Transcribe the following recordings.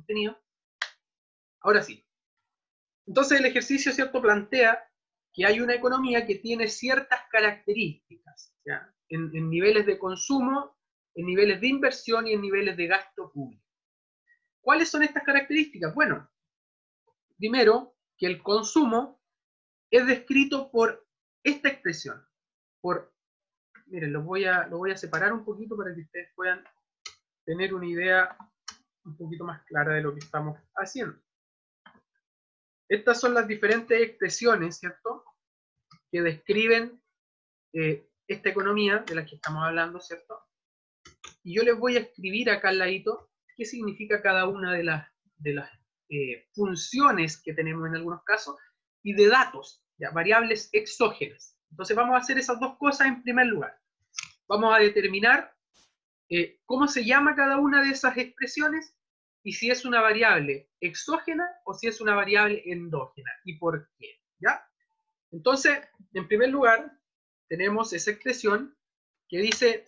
contenido. Ahora sí. Entonces el ejercicio, ¿cierto?, plantea que hay una economía que tiene ciertas características, ¿ya? En niveles de consumo, en niveles de inversión y en niveles de gasto público. ¿Cuáles son estas características? Bueno, primero, que el consumo es descrito por esta expresión, miren, lo voy a separar un poquito para que ustedes puedan tener una idea un poquito más clara de lo que estamos haciendo. Estas son las diferentes expresiones, ¿cierto?, que describen esta economía de la que estamos hablando, ¿cierto? Y yo les voy a escribir acá al ladito qué significa cada una de las funciones que tenemos en algunos casos y de datos, ¿ya? Variables exógenas. Entonces vamos a hacer esas dos cosas en primer lugar. Vamos a determinar cómo se llama cada una de esas expresiones y si es una variable exógena o si es una variable endógena y por qué, ¿ya? Entonces, en primer lugar, tenemos esa expresión que dice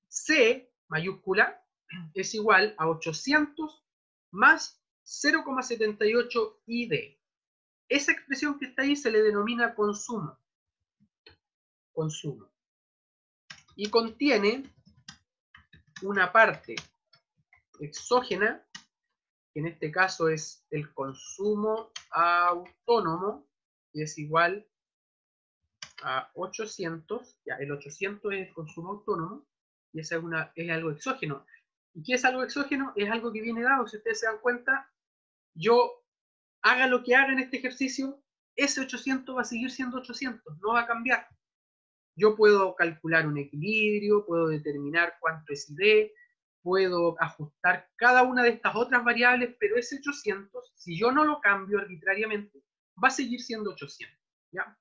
C mayúscula es igual a 800 más 0,78 ID. Esa expresión que está ahí se le denomina consumo. Consumo. Y contiene una parte exógena, que en este caso es el consumo autónomo, que es igual a 800, ya el 800 es el consumo autónomo, y esa es algo exógeno. ¿Y qué es algo exógeno? Es algo que viene dado. Si ustedes se dan cuenta, yo haga lo que haga en este ejercicio, ese 800 va a seguir siendo 800, no va a cambiar. Yo puedo calcular un equilibrio, puedo determinar cuánto es ID, puedo ajustar cada una de estas otras variables, pero ese 800, si yo no lo cambio arbitrariamente, va a seguir siendo 800, ¿ya?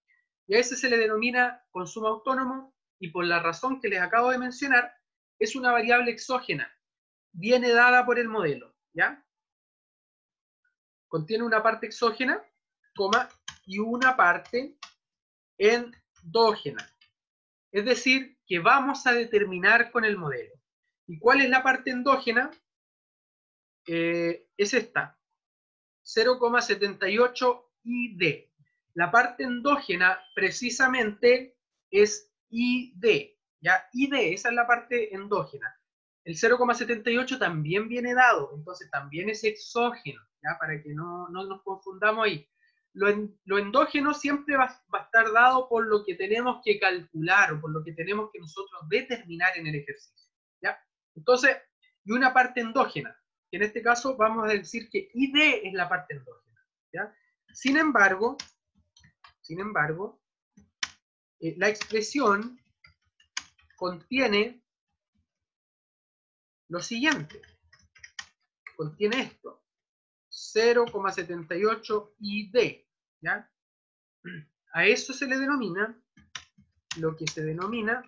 Y a ese se le denomina consumo autónomo, y por la razón que les acabo de mencionar, es una variable exógena, viene dada por el modelo, ¿ya? Contiene una parte exógena, coma, y una parte endógena. Es decir, que vamos a determinar con el modelo. ¿Y cuál es la parte endógena? Es esta, 0,78 ID. La parte endógena precisamente es ID, ¿ya? ID, esa es la parte endógena. El 0,78 también viene dado, entonces también es exógeno, ¿ya? Para que no nos confundamos ahí. Lo endógeno siempre va a estar dado por lo que tenemos que calcular o por lo que tenemos que nosotros determinar en el ejercicio, ¿ya? Entonces, y una parte endógena, que en este caso vamos a decir que ID es la parte endógena, ¿ya? Sin embargo, la expresión contiene lo siguiente, contiene esto, 0,78 ID, ¿ya? A eso se le denomina lo que se denomina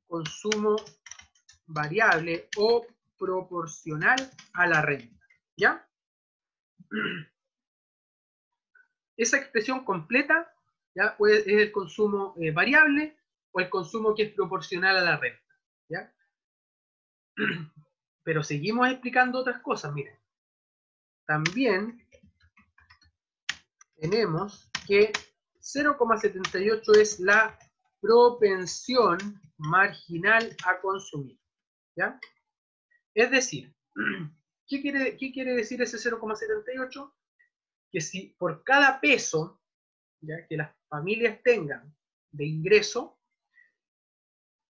consumo variable o proporcional a la renta, ¿ya? Esa expresión completa, ¿ya? Es el consumo variable o el consumo que es proporcional a la renta, ¿ya? Pero seguimos explicando otras cosas, miren. También tenemos que 0,78 es la propensión marginal a consumir, ¿ya? Es decir, ¿qué quiere decir ese 0,78? Que si por cada peso, ¿ya?, que las familias tengan de ingreso,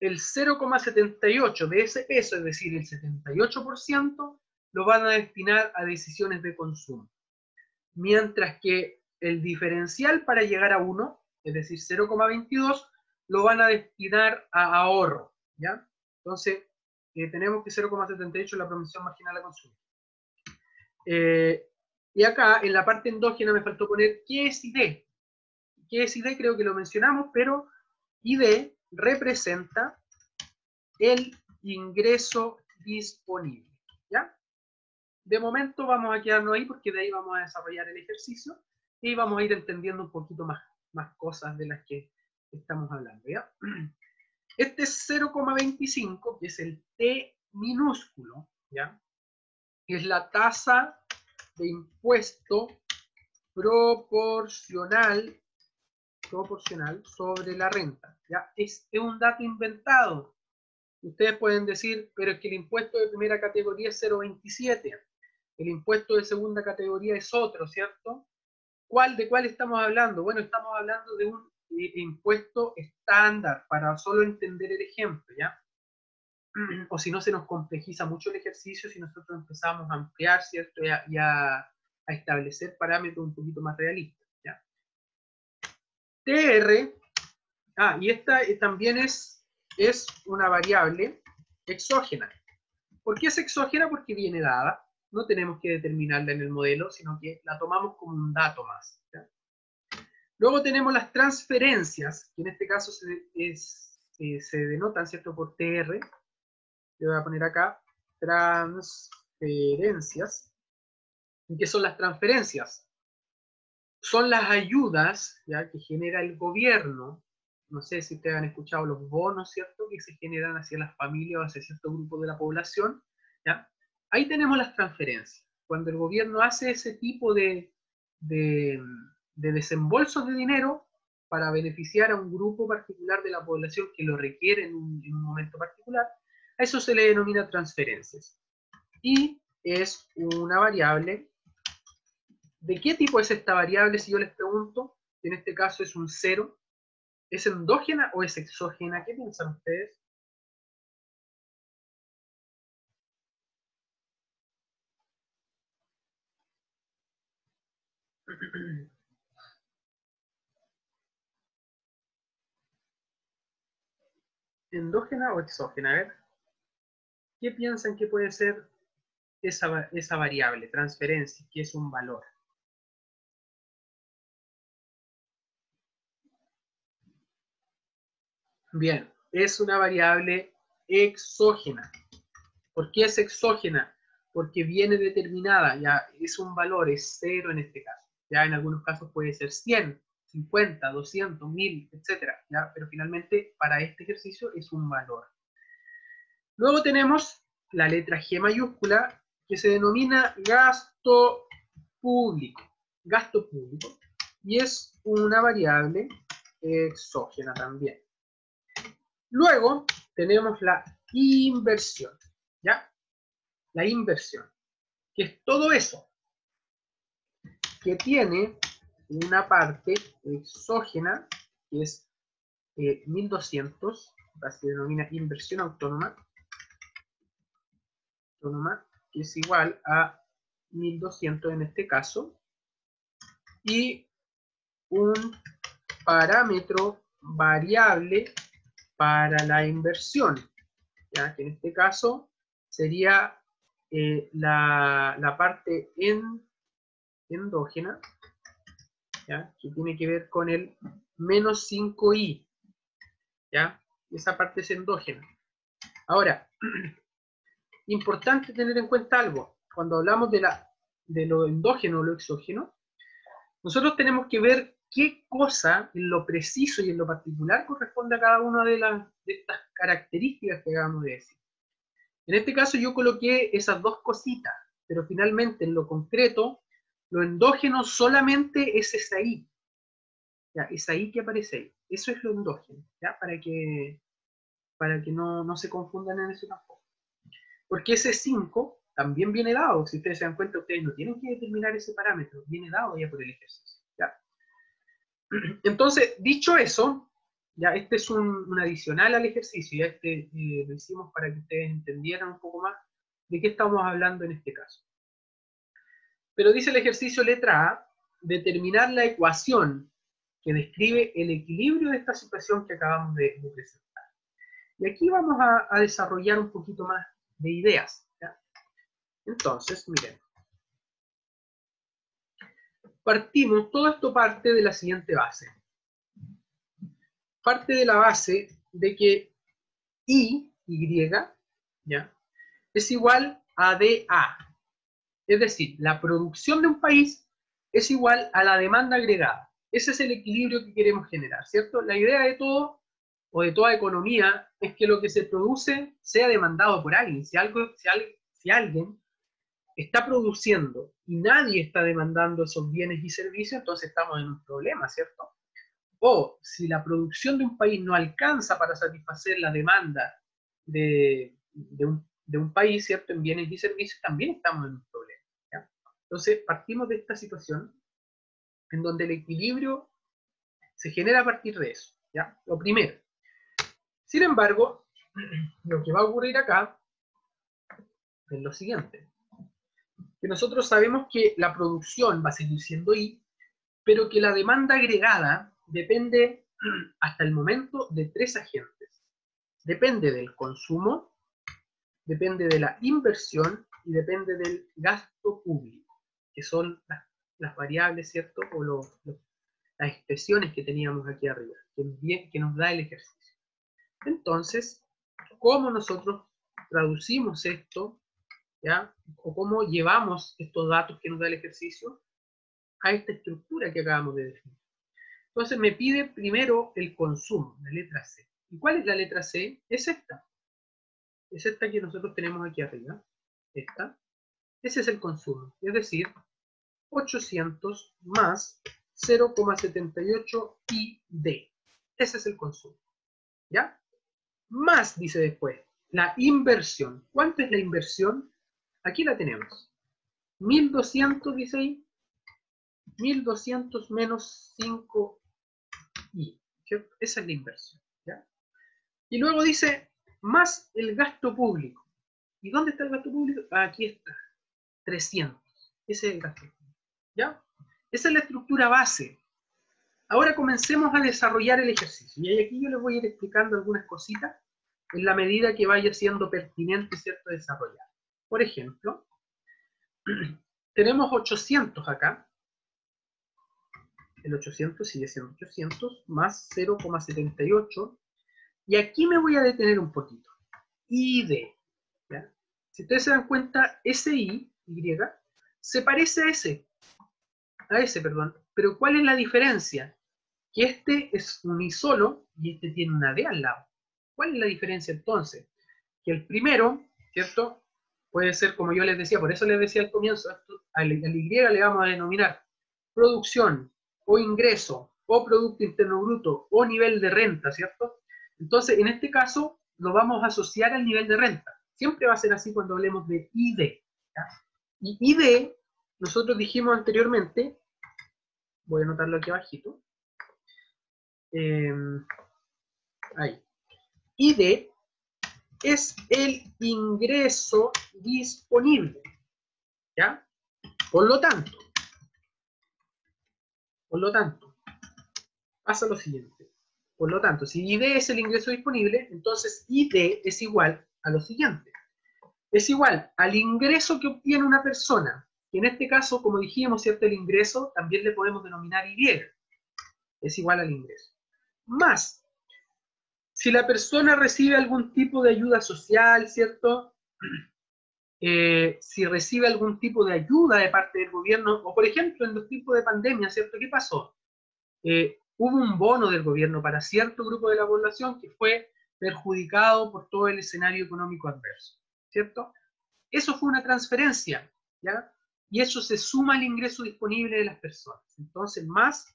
el 0,78 de ese peso, es decir, el 78%, lo van a destinar a decisiones de consumo. Mientras que el diferencial para llegar a 1, es decir, 0,22, lo van a destinar a ahorro, ¿ya? Entonces, tenemos que 0,78 es la propensión marginal a consumir. Y acá, en la parte endógena, me faltó poner ¿qué es ID? ¿Qué es ID? Creo que lo mencionamos, pero ID representa el ingreso disponible, ¿ya? De momento vamos a quedarnos ahí porque de ahí vamos a desarrollar el ejercicio y vamos a ir entendiendo un poquito más cosas de las que estamos hablando, ¿ya? Este 0,25, que es el T minúsculo, ¿ya? es la tasa de impuesto proporcional sobre la renta. ¿Ya? Es un dato inventado. Ustedes pueden decir, pero es que el impuesto de primera categoría es 0,27. El impuesto de segunda categoría es otro, ¿cierto? ¿De cuál estamos hablando? Bueno, estamos hablando de un impuesto estándar, para solo entender el ejemplo, ¿ya? O si no, se nos complejiza mucho el ejercicio si nosotros empezamos a ampliar, ¿cierto? Y a establecer parámetros un poquito más realistas, ¿ya? TR, y esta también es una variable exógena. ¿Por qué es exógena? Porque viene dada. No tenemos que determinarla en el modelo, sino que la tomamos como un dato más, ¿ya? Luego tenemos las transferencias, que en este caso se denotan, ¿cierto?, por TR. Le voy a poner acá transferencias. ¿Y qué son las transferencias? Son las ayudas, ¿ya?, que genera el gobierno. No sé si ustedes han escuchado los bonos, ¿cierto?, que se generan hacia las familias o hacia cierto grupo de la población, ¿ya? Ahí tenemos las transferencias. Cuando el gobierno hace ese tipo de desembolsos de dinero para beneficiar a un grupo particular de la población que lo requiere en un momento particular, a eso se le denomina transferencias. Y es una variable. ¿De qué tipo es esta variable? Si yo les pregunto, en este caso es un 0, ¿es endógena o es exógena? ¿Qué piensan ustedes? ¿Endógena o exógena? A ver, ¿qué piensan que puede ser esa variable, transferencia, que es un valor? Bien, es una variable exógena. ¿Por qué es exógena? Porque viene determinada, ya es un valor, es 0 en este caso. Ya en algunos casos puede ser 100, 50, 200, 1000, etc. ¿Ya? Pero finalmente para este ejercicio es un valor. Luego tenemos la letra G mayúscula, que se denomina gasto público. Gasto público. Y es una variable exógena también. Luego tenemos la inversión, ¿ya? La inversión, que es todo eso que tiene una parte exógena, que es 1200, se denomina inversión autónoma, que es igual a 1200 en este caso, y un parámetro variable para la inversión, ¿ya? Que en este caso sería la parte endógena, ¿ya? Que tiene que ver con el menos 5i, ¿ya? Esa parte es endógena. Ahora, importante tener en cuenta algo. Cuando hablamos de lo endógeno o lo exógeno, nosotros tenemos que ver qué cosa en lo preciso y en lo particular corresponde a cada una de estas características que acabamos de decir. En este caso yo coloqué esas dos cositas, pero finalmente en lo concreto, lo endógeno solamente es esa I. ¿Ya? Es ahí que aparece ahí. Eso es lo endógeno, ¿ya? Para que no se confundan en eso tampoco. Porque ese 5 también viene dado. Si ustedes se dan cuenta, ustedes no tienen que determinar ese parámetro. Viene dado ya por el ejercicio, ¿ya? Entonces, dicho eso, ya este es un adicional al ejercicio. Ya lo hicimos para que ustedes entendieran un poco más de qué estamos hablando en este caso. Pero dice el ejercicio letra A, determinar la ecuación que describe el equilibrio de esta situación que acabamos de presentar. Y aquí vamos a desarrollar un poquito más de ideas, ¿ya? Entonces, miren. Partimos, todo esto parte de la siguiente base. Parte de la base de que Y, ¿ya?, es igual a DA. Es decir, la producción de un país es igual a la demanda agregada. Ese es el equilibrio que queremos generar, ¿cierto? La idea de todo, o de toda economía, es que lo que se produce sea demandado por alguien. Si alguien está produciendo y nadie está demandando esos bienes y servicios, entonces estamos en un problema, ¿cierto? O si la producción de un país no alcanza para satisfacer la demanda de un país, ¿cierto?, en bienes y servicios, también estamos en un problema, ¿ya? Entonces, partimos de esta situación en donde el equilibrio se genera a partir de eso, ¿ya? Lo primero. Sin embargo, lo que va a ocurrir acá es lo siguiente, que nosotros sabemos que la producción va a seguir siendo I, pero que la demanda agregada depende hasta el momento de tres agentes. Depende del consumo, depende de la inversión y depende del gasto público, que son las variables, ¿cierto? O las expresiones que teníamos aquí arriba, que nos da el ejercicio. Entonces, ¿cómo nosotros traducimos esto, ¿ya? O cómo llevamos estos datos que nos da el ejercicio a esta estructura que acabamos de definir? Entonces me pide primero el consumo, la letra C. ¿Y cuál es la letra C? Es esta. Es esta que nosotros tenemos aquí arriba. Esta. Ese es el consumo. Es decir, 800 más 0,78 ID. Ese es el consumo. ¿Ya? Más, dice después, la inversión. ¿Cuánto es la inversión? Aquí la tenemos. 1200, dice ahí. 1200 menos 5i. ¿Cierto? Esa es la inversión. ¿Ya? Y luego dice, más el gasto público. ¿Y dónde está el gasto público? Aquí está. 300. Ese es el gasto público. ¿Ya? Esa es la estructura base. Ahora comencemos a desarrollar el ejercicio. Y aquí yo les voy a ir explicando algunas cositas en la medida que vaya siendo pertinente, ¿cierto?, desarrollar. Por ejemplo, tenemos 800 acá. El 800 sigue siendo 800 más 0,78. Y aquí me voy a detener un poquito. ID. ¿Ya? Si ustedes se dan cuenta, ese Y, se parece a ese, perdón. Pero ¿cuál es la diferencia? Que este es unisolo y este tiene una D al lado. ¿Cuál es la diferencia entonces? Que el primero, ¿cierto? Puede ser, como yo les decía, por eso les decía al comienzo, al Y le vamos a denominar producción, o ingreso, o Producto Interno Bruto, o nivel de renta, ¿cierto? Entonces, en este caso, lo vamos a asociar al nivel de renta. Siempre va a ser así cuando hablemos de ID. ¿Ya? Y ID, nosotros dijimos anteriormente, voy a anotarlo aquí abajito, ahí. ID es el ingreso disponible, ¿ya? Por lo tanto, pasa lo siguiente. Por lo tanto, si ID es el ingreso disponible, entonces ID es igual a lo siguiente. Es igual al ingreso que obtiene una persona, que en este caso, como dijimos, ¿cierto? El ingreso también le podemos denominar Y. Es igual al ingreso. Más, si la persona recibe algún tipo de ayuda social, ¿cierto? Si recibe algún tipo de ayuda de parte del gobierno, o por ejemplo en los tiempos de pandemia, ¿cierto? ¿Qué pasó? Hubo un bono del gobierno para cierto grupo de la población que fue perjudicado por todo el escenario económico adverso, ¿cierto? Eso fue una transferencia, ¿ya? Y eso se suma al ingreso disponible de las personas. Entonces, más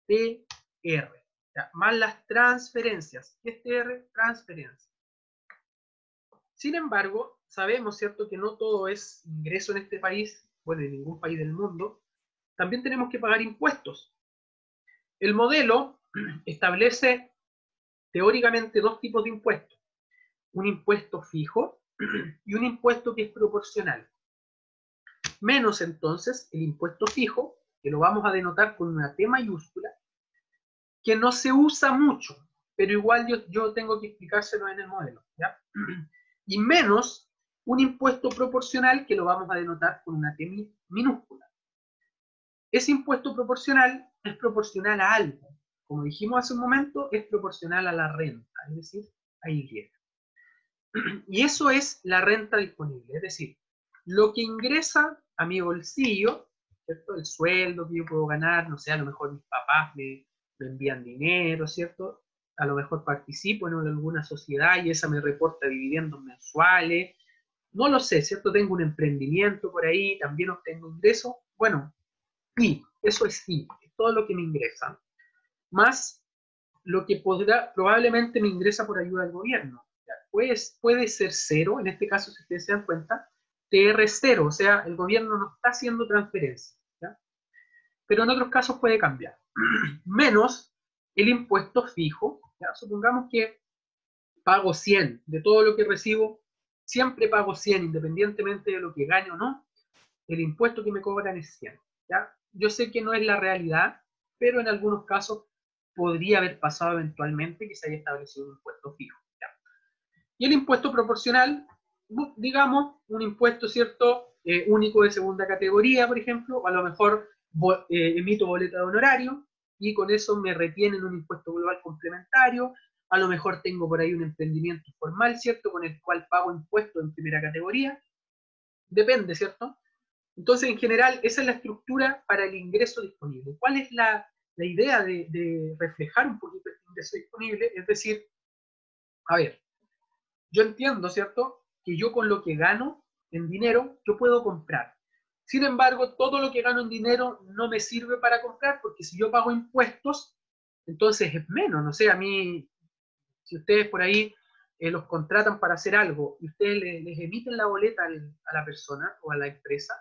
TR, ¿ya? Más las transferencias. ¿Qué es TR? Transferencia. Sin embargo, sabemos, ¿cierto?, que no todo es ingreso en este país, bueno, en ningún país del mundo. También tenemos que pagar impuestos. El modelo establece teóricamente dos tipos de impuestos. Un impuesto fijo y un impuesto que es proporcional. Menos entonces el impuesto fijo, que lo vamos a denotar con una T mayúscula, que no se usa mucho, pero igual yo tengo que explicárselo en el modelo, ¿ya? Y menos un impuesto proporcional que lo vamos a denotar con una T minúscula. Ese impuesto proporcional es proporcional a algo. Como dijimos hace un momento, es proporcional a la renta, es decir, a Y. Y eso es la renta disponible, es decir, lo que ingresa a mi bolsillo, ¿cierto? El sueldo que yo puedo ganar, no sé, a lo mejor mis papás me envían dinero, ¿cierto? A lo mejor participo en alguna sociedad y esa me reporta dividendos mensuales, No lo sé, ¿cierto? Tengo un emprendimiento por ahí, también obtengo ingresos. Bueno, y eso es I, es todo lo que me ingresa, más lo que probablemente me ingresa por ayuda del gobierno. ¿Ya? Pues, puede ser cero, en este caso, si ustedes se dan cuenta, TR es cero, o sea, el gobierno no está haciendo transferencias. ¿Ya? Pero en otros casos puede cambiar. Menos el impuesto fijo. ¿Ya? Supongamos que pago 100 de todo lo que recibo, siempre pago 100 independientemente de lo que gane o no, el impuesto que me cobran es 100. ¿Ya? Yo sé que no es la realidad, pero en algunos casos podría haber pasado eventualmente que se haya establecido un impuesto fijo. ¿Ya? Y el impuesto proporcional, digamos, un impuesto, ¿cierto? Único de segunda categoría, por ejemplo, o a lo mejor emito boleta de honorario y con eso me retienen un impuesto global complementario, a lo mejor tengo por ahí un emprendimiento formal, ¿cierto? Con el cual pago impuestos en primera categoría, depende, ¿cierto? Entonces, en general, esa es la estructura para el ingreso disponible. ¿Cuál es la idea de reflejar un poquito el ingreso disponible? Es decir, a ver, yo entiendo, ¿cierto? Que yo con lo que gano en dinero, yo puedo comprar. Sin embargo, todo lo que gano en dinero no me sirve para comprar, porque si yo pago impuestos, entonces es menos. No sé, a mí, si ustedes por ahí los contratan para hacer algo y ustedes les emiten la boleta a la persona o a la empresa,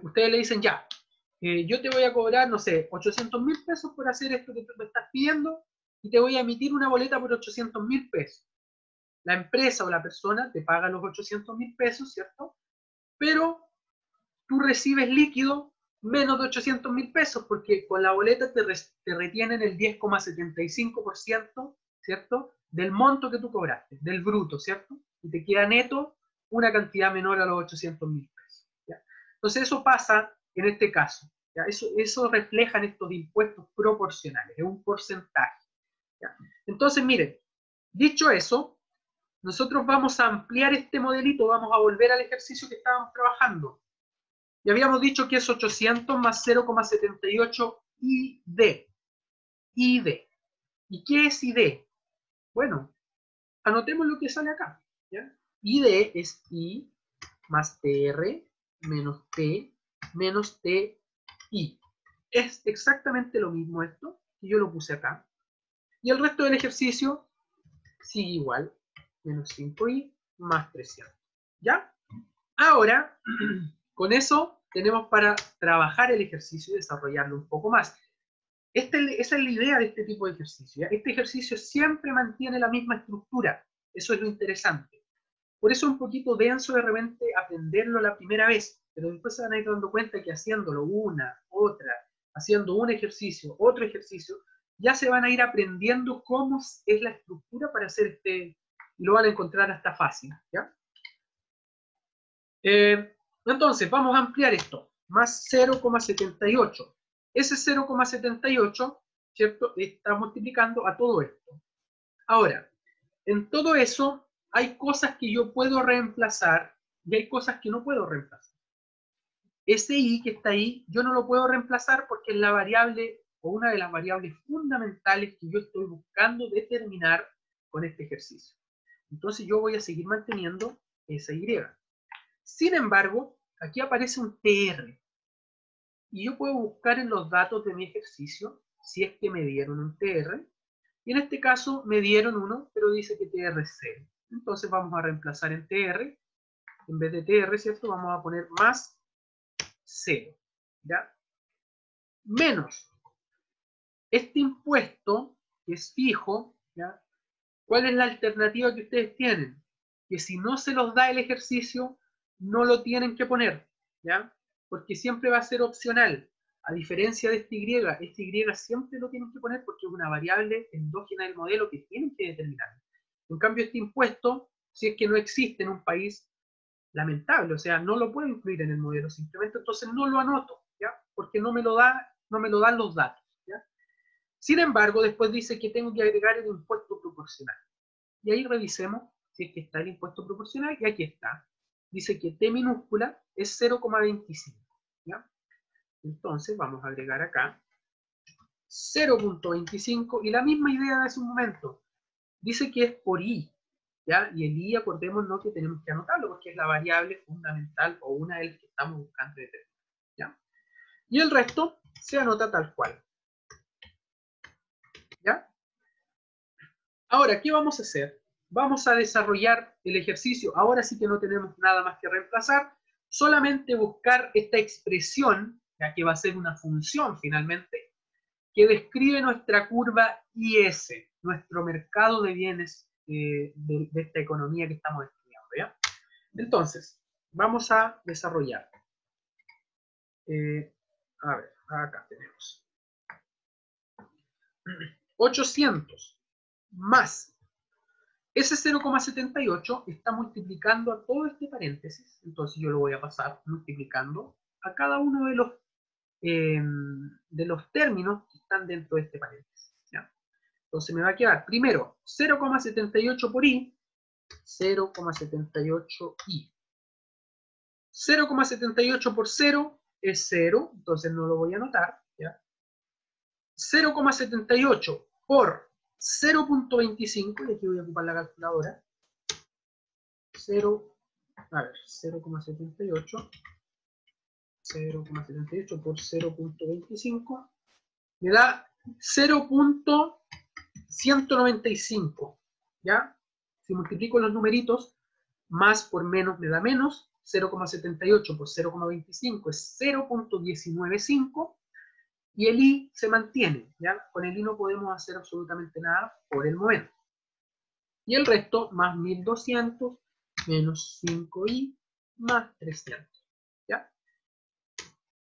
ustedes le dicen, ya, yo te voy a cobrar, no sé, 800.000 pesos por hacer esto que tú me estás pidiendo y te voy a emitir una boleta por 800.000 pesos. La empresa o la persona te paga los 800.000 pesos, ¿cierto? Pero tú recibes líquido menos de 800.000 pesos porque con la boleta te retienen el 10,75%, ¿cierto? Del monto que tú cobraste, del bruto, ¿cierto? Y te queda neto una cantidad menor a los 800.000 pesos. ¿Ya? Entonces eso pasa en este caso. ¿Ya? Eso refleja en estos impuestos proporcionales, es un porcentaje. ¿Ya? Entonces, miren, dicho eso, nosotros vamos a ampliar este modelito, vamos a volver al ejercicio que estábamos trabajando. Y habíamos dicho que es 800 más 0,78 ID. ID. ¿Y qué es ID? Bueno, anotemos lo que sale acá. ¿Ya? ID es I más TR menos T menos TI. Es exactamente lo mismo esto, y yo lo puse acá. Y el resto del ejercicio sigue igual. Menos 5i más 300. ¿Ya? Ahora, con eso tenemos para trabajar el ejercicio y desarrollarlo un poco más. Esa es la idea de este tipo de ejercicio. ¿Ya? Este ejercicio siempre mantiene la misma estructura. Eso es lo interesante. Por eso es un poquito denso de repente aprenderlo la primera vez, pero después se van a ir dando cuenta que haciéndolo una, otra, haciendo un ejercicio, otro ejercicio, ya se van a ir aprendiendo cómo es la estructura para hacer y lo van a encontrar hasta fácil. ¿Ya? Entonces, vamos a ampliar esto. Más 0,78. Ese 0,78, ¿cierto? Está multiplicando a todo esto. Ahora, en todo eso hay cosas que yo puedo reemplazar y hay cosas que no puedo reemplazar. Ese i que está ahí, yo no lo puedo reemplazar porque es la variable o una de las variables fundamentales que yo estoy buscando determinar con este ejercicio. Entonces yo voy a seguir manteniendo esa y. Sin embargo, aquí aparece un TR y yo puedo buscar en los datos de mi ejercicio si es que me dieron un TR, y en este caso me dieron uno, pero dice que TR es 0. Entonces vamos a reemplazar en TR, en vez de TR, ¿cierto? Vamos a poner más 0, ¿ya? Menos este impuesto, que es fijo, ¿ya? ¿Cuál es la alternativa que ustedes tienen? Que si no se los da el ejercicio, no lo tienen que poner, ¿ya? Porque siempre va a ser opcional. A diferencia de este Y siempre lo tienen que poner porque es una variable endógena del modelo que tienen que determinar. En cambio, este impuesto, si es que no existe en un país, lamentable, o sea, no lo puedo incluir en el modelo, simplemente entonces no lo anoto, ¿ya? Porque no me lo dan los datos, ¿ya? Sin embargo, después dice que tengo que agregar el impuesto proporcional. Y ahí revisemos si es que está el impuesto proporcional, y aquí está. Dice que T minúscula es 0,25. ¿Ya? Entonces vamos a agregar acá 0,25 y la misma idea de hace un momento. Dice que es por I. ¿ya? Y el I, acordémonos que tenemos que anotarlo porque es la variable fundamental o una de las que estamos buscando determinar, ¿ya? Y el resto se anota tal cual, ¿ya? Ahora, ¿qué vamos a hacer? Vamos a desarrollar el ejercicio. Ahora sí que no tenemos nada más que reemplazar, solamente buscar esta expresión, ya que va a ser una función finalmente, que describe nuestra curva IS, nuestro mercado de bienes de esta economía que estamos estudiando, ¿ya? Entonces, vamos a desarrollar. A ver, acá tenemos 800 más ese 0,78 está multiplicando a todo este paréntesis, entonces yo lo voy a pasar multiplicando a cada uno de los términos que están dentro de este paréntesis, ¿ya? Entonces me va a quedar primero 0,78 por i, 0,78 i. 0,78 por 0 es 0, entonces no lo voy a anotar, ¿ya? 0,78 por 0,25, y aquí voy a ocupar la calculadora, 0,78 por 0,25 me da 0,195, ¿ya? Si multiplico los numeritos, más por menos me da menos, 0,78 por 0,25 es 0,195, y el i se mantiene, ¿ya? Con el i no podemos hacer absolutamente nada por el momento. Y el resto, más 1200, menos 5i, más 300, ¿ya?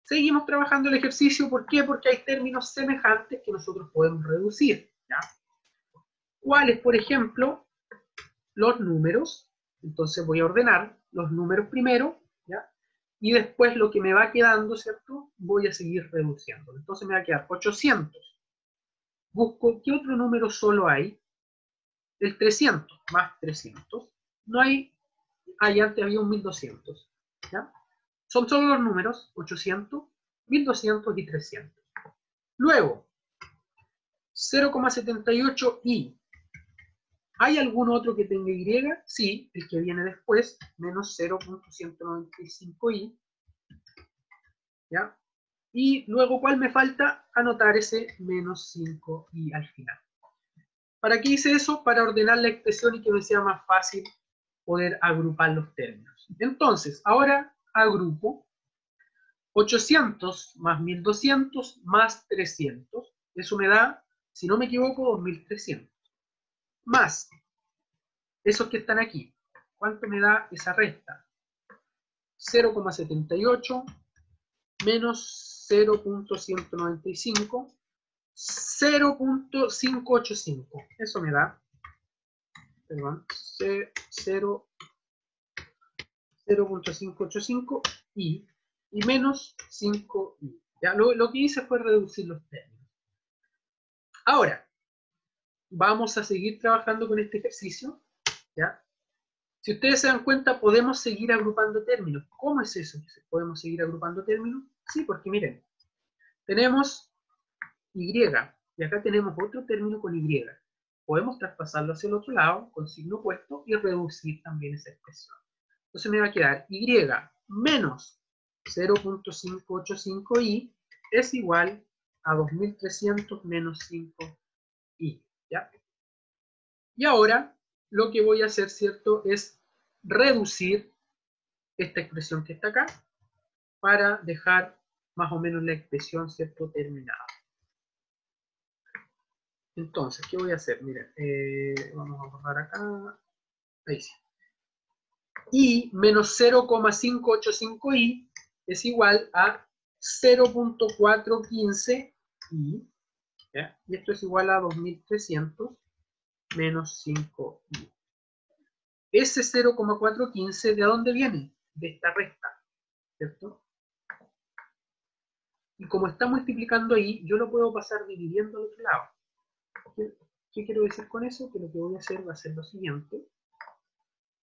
Seguimos trabajando el ejercicio, ¿por qué? Porque hay términos semejantes que nosotros podemos reducir, ¿ya? ¿Cuáles? Por ejemplo, los números. Entonces voy a ordenar los números primero, ¿ya? Y después lo que me va quedando, ¿cierto? Voy a seguir reduciendo. Entonces me va a quedar 800. Busco qué otro número solo hay. El 300 más 300. No hay, ahí antes había un 1200, ¿ya? Son solo los números 800, 1200 y 300. Luego, 0,78i. ¿Hay algún otro que tenga y? Sí, el que viene después, menos 0,195i. ¿Ya? Y luego, ¿cuál me falta? Anotar ese menos 5i al final. ¿Para qué hice eso? Para ordenar la expresión y que me sea más fácil poder agrupar los términos. Entonces, ahora agrupo 800 más 1200 más 300. Eso me da, si no me equivoco, 2300. Más esos que están aquí. ¿Cuánto me da esa resta? 0,78 menos 0,195, 0,585. Eso me da, perdón, 0,585 y menos 5i. ¿Ya? Lo que hice fue reducir los términos. Ahora, vamos a seguir trabajando con este ejercicio, ¿ya? Si ustedes se dan cuenta, podemos seguir agrupando términos. ¿Cómo es eso? ¿Podemos seguir agrupando términos? Sí, porque miren, tenemos y, y acá tenemos otro término con y. Podemos traspasarlo hacia el otro lado con signo opuesto y reducir también esa expresión. Entonces me va a quedar y menos 0,585i es igual a 2300 menos 5i, ¿ya? Y ahora lo que voy a hacer, ¿cierto?, es reducir esta expresión que está acá para dejar más o menos la expresión, ¿cierto?, terminada. Entonces, ¿qué voy a hacer? Miren, vamos a borrar acá. Ahí sí. Y menos 0,585i es igual a 0,415i. ¿Ya? Y esto es igual a 2300 menos 5i. Ese 0,415, ¿de dónde viene? De esta resta, ¿cierto? Y como está multiplicando ahí, yo lo puedo pasar dividiendo al otro lado. ¿Qué quiero decir con eso? Que lo que voy a hacer va a ser lo siguiente.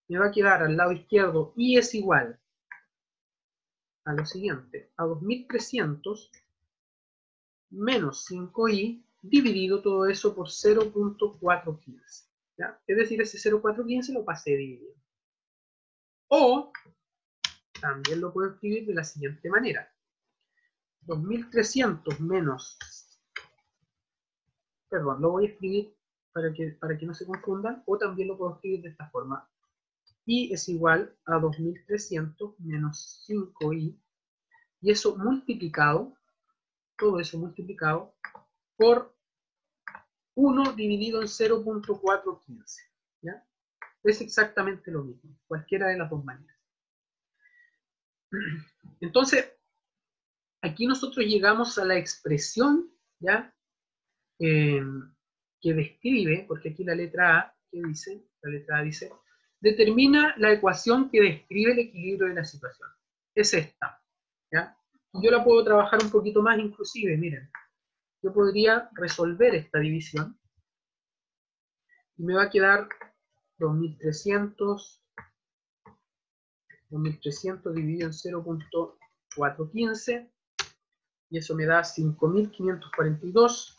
Me va a quedar al lado izquierdo i es igual a lo siguiente, a 2300 menos 5i dividido todo eso por 0,415. ¿ya? Es decir, ese 0,415 lo pasé dividiendo. O también lo puedo escribir de la siguiente manera. 2300 menos, perdón, lo voy a escribir para que no se confundan, o también lo puedo escribir de esta forma. I es igual a 2300 menos 5i, y eso multiplicado, todo eso multiplicado, por 1 dividido en 0,415. ¿Ya? Es exactamente lo mismo, cualquiera de las dos maneras. Entonces, aquí nosotros llegamos a la expresión, ¿ya? Que describe, porque aquí la letra A, ¿qué dice? La letra A dice, determina la ecuación que describe el equilibrio de la situación. Es esta, ¿ya? Y yo la puedo trabajar un poquito más inclusive, miren. Yo podría resolver esta división y me va a quedar 2300 dividido en 0,415 y eso me da 5542,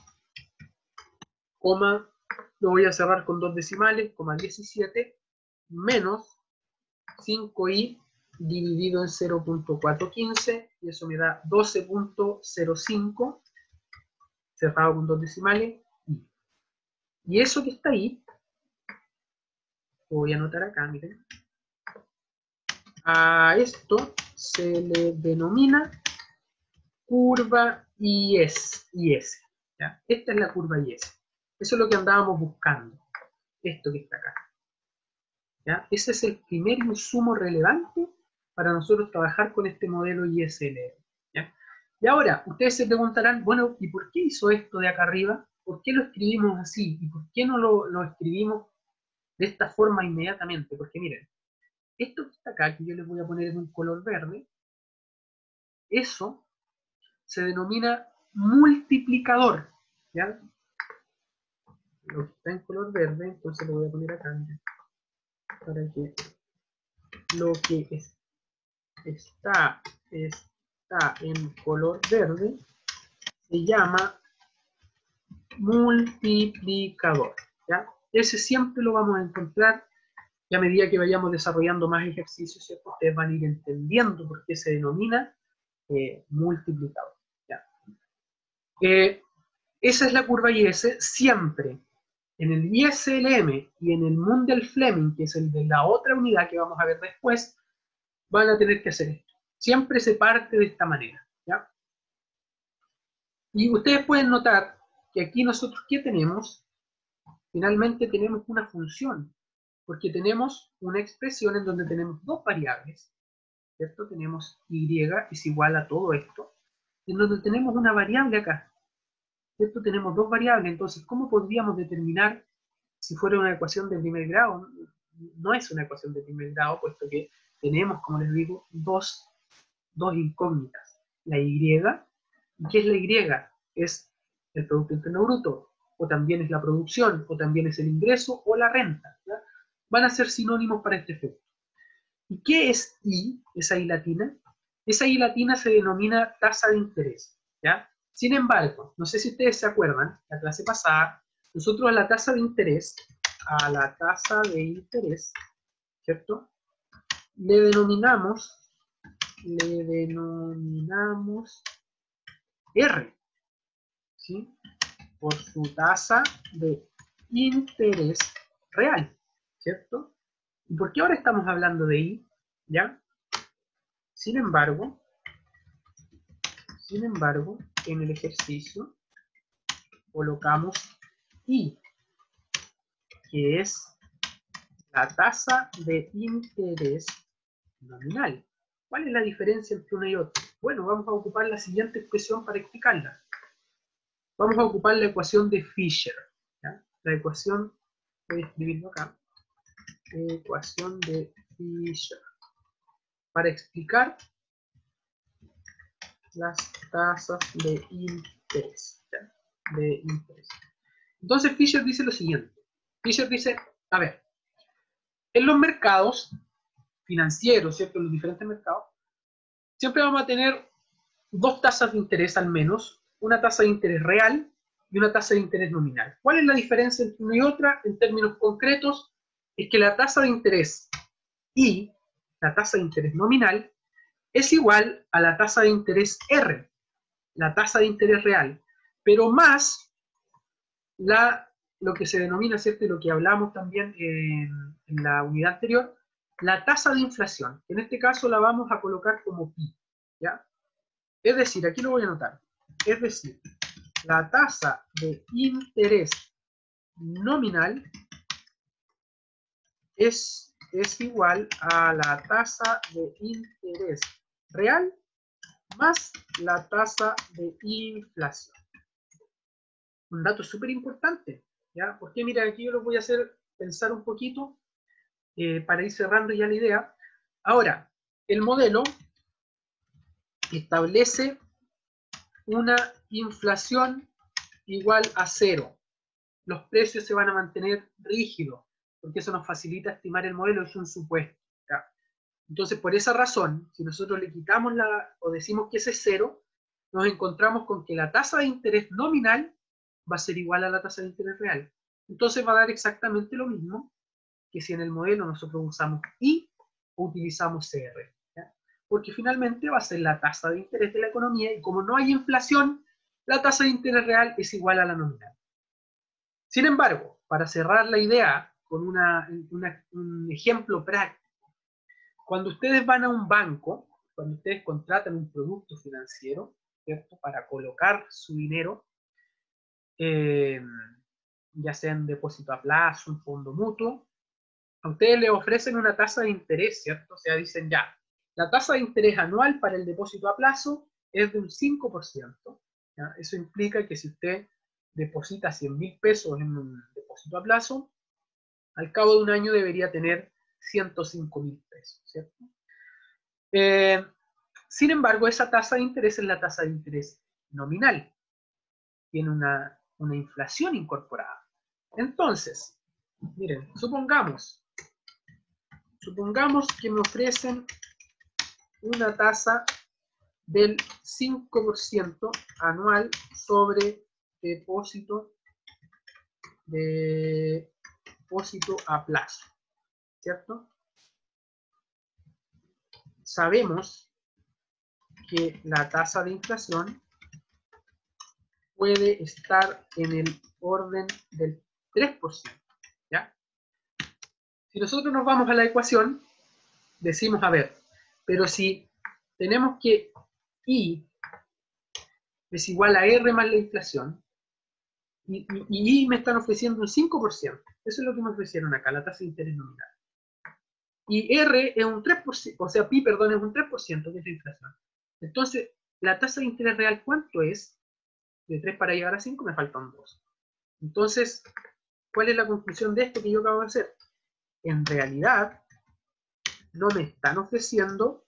lo voy a cerrar con dos decimales, 17, menos 5i dividido en 0,415 y eso me da 12,05 cerrado con dos decimales. Y eso que está ahí, lo voy a anotar acá, miren. A esto se le denomina curva IS. ¿Ya? Esta es la curva IS. Eso es lo que andábamos buscando. Esto que está acá. ¿Ya? Ese es el primer insumo relevante para nosotros trabajar con este modelo ISLR. ¿Ya? Y ahora, ustedes se preguntarán, bueno, ¿y por qué hizo esto de acá arriba? ¿Por qué lo escribimos así? ¿Y por qué no lo escribimos de esta forma inmediatamente? Porque miren, esto que está acá, que yo les voy a poner en un color verde, eso se denomina multiplicador. ¿Ya? Lo que está en color verde, entonces lo voy a poner acá, miren, para que lo que está en color verde se llama multiplicador. ¿Ya? Ese siempre lo vamos a encontrar y a medida que vayamos desarrollando más ejercicios, ¿cierto? Ustedes van a ir entendiendo por qué se denomina multiplicador. ¿Ya? Esa es la curva IS siempre. En el ISLM y en el Mundell-Fleming, que es el de la otra unidad que vamos a ver después, van a tener que hacer esto. Siempre se parte de esta manera. ¿Ya? Y ustedes pueden notar que aquí nosotros, ¿qué tenemos? Finalmente tenemos una función, porque tenemos una expresión en donde tenemos dos variables, ¿cierto? Tenemos y es igual a todo esto, en donde tenemos una variable acá, ¿cierto? Tenemos dos variables, entonces, ¿cómo podríamos determinar si fuera una ecuación de primer grado? No es una ecuación de primer grado, puesto que tenemos, como les digo, dos incógnitas. La Y, ¿qué es la Y? Es el Producto Interno Bruto, o también es la producción, o también es el ingreso, o la renta. ¿Ya? Van a ser sinónimos para este efecto. ¿Y qué es I, esa I latina? Esa I latina se denomina tasa de interés. ¿Ya? Sin embargo, no sé si ustedes se acuerdan, la clase pasada, nosotros a la tasa de interés, ¿cierto? Le denominamos R, ¿sí? Por su tasa de interés real, ¿cierto? ¿Y por qué ahora estamos hablando de I? ¿Ya? Sin embargo, en el ejercicio colocamos I, que es la tasa de interés nominal. ¿Cuál es la diferencia entre una y otra? Bueno, vamos a ocupar la siguiente expresión para explicarla. Vamos a ocupar la ecuación de Fisher. ¿Ya? La ecuación, voy a escribirlo acá, ecuación de Fisher, para explicar las tasas de interés. ¿Ya? Entonces Fisher dice lo siguiente. Fisher dice, a ver, en los mercados financieros, ¿cierto? En los diferentes mercados, siempre vamos a tener dos tasas de interés al menos, una tasa de interés real y una tasa de interés nominal. ¿Cuál es la diferencia entre una y otra? En términos concretos, es que la tasa de interés I, la tasa de interés nominal, es igual a la tasa de interés R, la tasa de interés real, pero más lo que se denomina, ¿cierto? Y lo que hablamos también en la unidad anterior, la tasa de inflación. En este caso la vamos a colocar como pi, ¿ya? Es decir, aquí lo voy a anotar, es decir, la tasa de interés nominal es igual a la tasa de interés real más la tasa de inflación. Un dato súper importante, ¿ya? Porque mira, aquí yo lo voy a hacer pensar un poquito para ir cerrando ya la idea. Ahora, el modelo establece una inflación igual a 0. Los precios se van a mantener rígidos, porque eso nos facilita estimar el modelo, es un supuesto, ¿ya? Entonces, por esa razón, si nosotros le quitamos o decimos que ese es 0, nos encontramos con que la tasa de interés nominal va a ser igual a la tasa de interés real. Entonces va a dar exactamente lo mismo que si en el modelo nosotros usamos I o utilizamos CR, ¿ya? Porque finalmente va a ser la tasa de interés de la economía y como no hay inflación, la tasa de interés real es igual a la nominal. Sin embargo, para cerrar la idea con un ejemplo práctico, cuando ustedes van a un banco, cuando ustedes contratan un producto financiero, ¿cierto? Para colocar su dinero, ya sea en depósito a plazo, un fondo mutuo, a ustedes les ofrecen una tasa de interés, ¿cierto? O sea, dicen ya, la tasa de interés anual para el depósito a plazo es de un 5%, ¿ya? Eso implica que si usted deposita 100.000 pesos en un depósito a plazo, al cabo de un año debería tener 105.000 pesos, ¿cierto? Sin embargo, esa tasa de interés es la tasa de interés nominal. Tiene una inflación incorporada. Entonces, miren, supongamos que me ofrecen una tasa del 5% anual sobre depósito a plazo, ¿cierto? Sabemos que la tasa de inflación puede estar en el orden del 3%, ¿ya? Si nosotros nos vamos a la ecuación, decimos, a ver, pero si tenemos que I es igual a R más la inflación, y I me están ofreciendo un 5%, eso es lo que me ofrecieron acá, la tasa de interés nominal. Y R es un 3%, o sea, pi, perdón, es un 3%, que es la inflación. Entonces, la tasa de interés real, ¿cuánto es? De 3 para llegar a 5 me faltan 2. Entonces, ¿cuál es la conclusión de esto que yo acabo de hacer? En realidad, no me están ofreciendo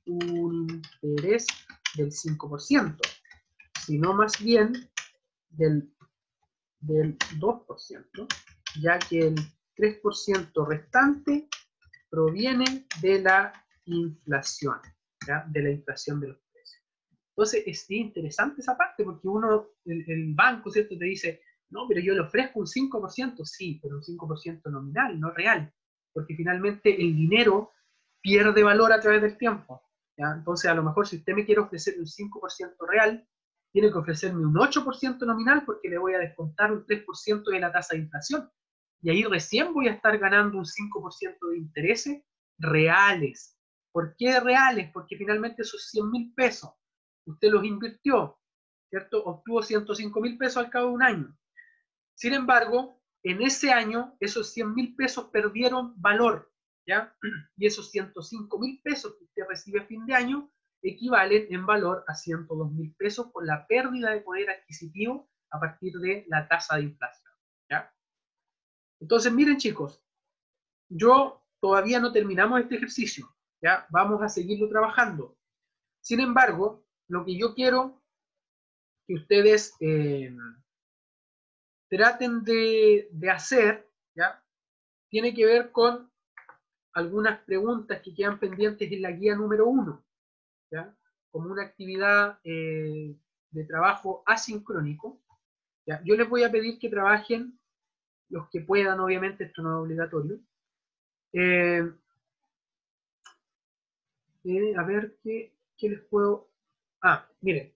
un interés del 5%, sino más bien del 2%, ya que el 3% restante proviene de la inflación, ¿ya? De la inflación de los precios. Entonces es interesante esa parte porque el banco, ¿cierto? Te dice, no, pero yo le ofrezco un 5%, sí, pero un 5% nominal, no real, porque finalmente el dinero pierde valor a través del tiempo, ¿ya? Entonces a lo mejor si usted me quiere ofrecer un 5% real, tiene que ofrecerme un 8% nominal porque le voy a descontar un 3% de la tasa de inflación. Y ahí recién voy a estar ganando un 5% de intereses reales. ¿Por qué reales? Porque finalmente esos 100.000 pesos usted los invirtió, ¿cierto? Obtuvo 105.000 pesos al cabo de un año. Sin embargo, en ese año esos 100.000 pesos perdieron valor, ¿ya? Y esos 105.000 pesos que usted recibe a fin de año equivalen en valor a 102.000 pesos por la pérdida de poder adquisitivo a partir de la tasa de inflación, ¿ya? Entonces, miren chicos, yo todavía no terminamos este ejercicio, ¿ya? Vamos a seguirlo trabajando. Sin embargo, lo que yo quiero que ustedes traten de hacer, ¿ya? Tiene que ver con algunas preguntas que quedan pendientes en la guía número 1, ¿ya? como una actividad de trabajo asincrónico. ¿Ya? Yo les voy a pedir que trabajen los que puedan, obviamente, esto no es obligatorio. A ver, ¿qué les puedo...? Miren.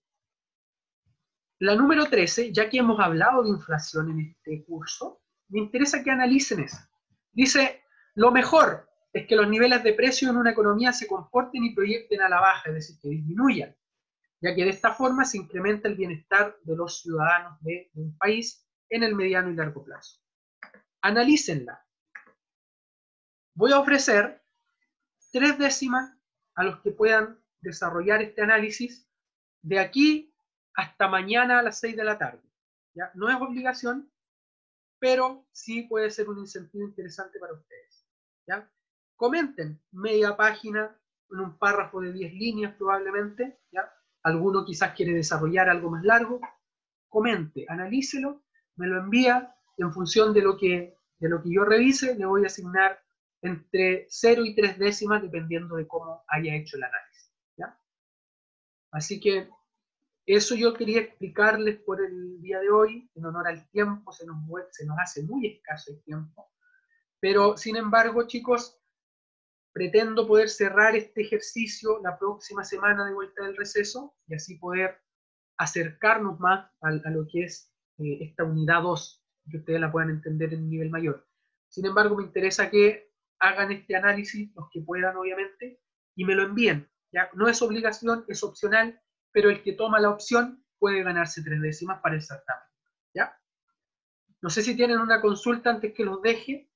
La número 13, ya que hemos hablado de inflación en este curso, me interesa que analicen eso. Dice, lo mejor es que los niveles de precio en una economía se comporten y proyecten a la baja, es decir, que disminuyan, ya que de esta forma se incrementa el bienestar de los ciudadanos de un país en el mediano y largo plazo. Analícenla. Voy a ofrecer 3 décimas a los que puedan desarrollar este análisis de aquí hasta mañana a las 6 de la tarde. ¿Ya? No es obligación, pero sí puede ser un incentivo interesante para ustedes. ¿Ya? Comenten media página en un párrafo de 10 líneas probablemente. ¿Ya? Alguno quizás quiere desarrollar algo más largo. Comente, analícelo, me lo envía. En función de lo que yo revise, le voy a asignar entre 0 y 3 décimas dependiendo de cómo haya hecho el análisis. ¿Ya? Así que eso yo quería explicarles por el día de hoy. En honor al tiempo, se nos hace muy escaso el tiempo. Pero, sin embargo, chicos, pretendo poder cerrar este ejercicio la próxima semana de vuelta del receso y así poder acercarnos más a lo que es esta unidad 2, que ustedes la puedan entender en un nivel mayor. Sin embargo, me interesa que hagan este análisis, los que puedan, obviamente, y me lo envíen. ¿Ya? No es obligación, es opcional, pero el que toma la opción puede ganarse 3 décimas para el certamen. ¿Ya? No sé si tienen una consulta antes que los deje.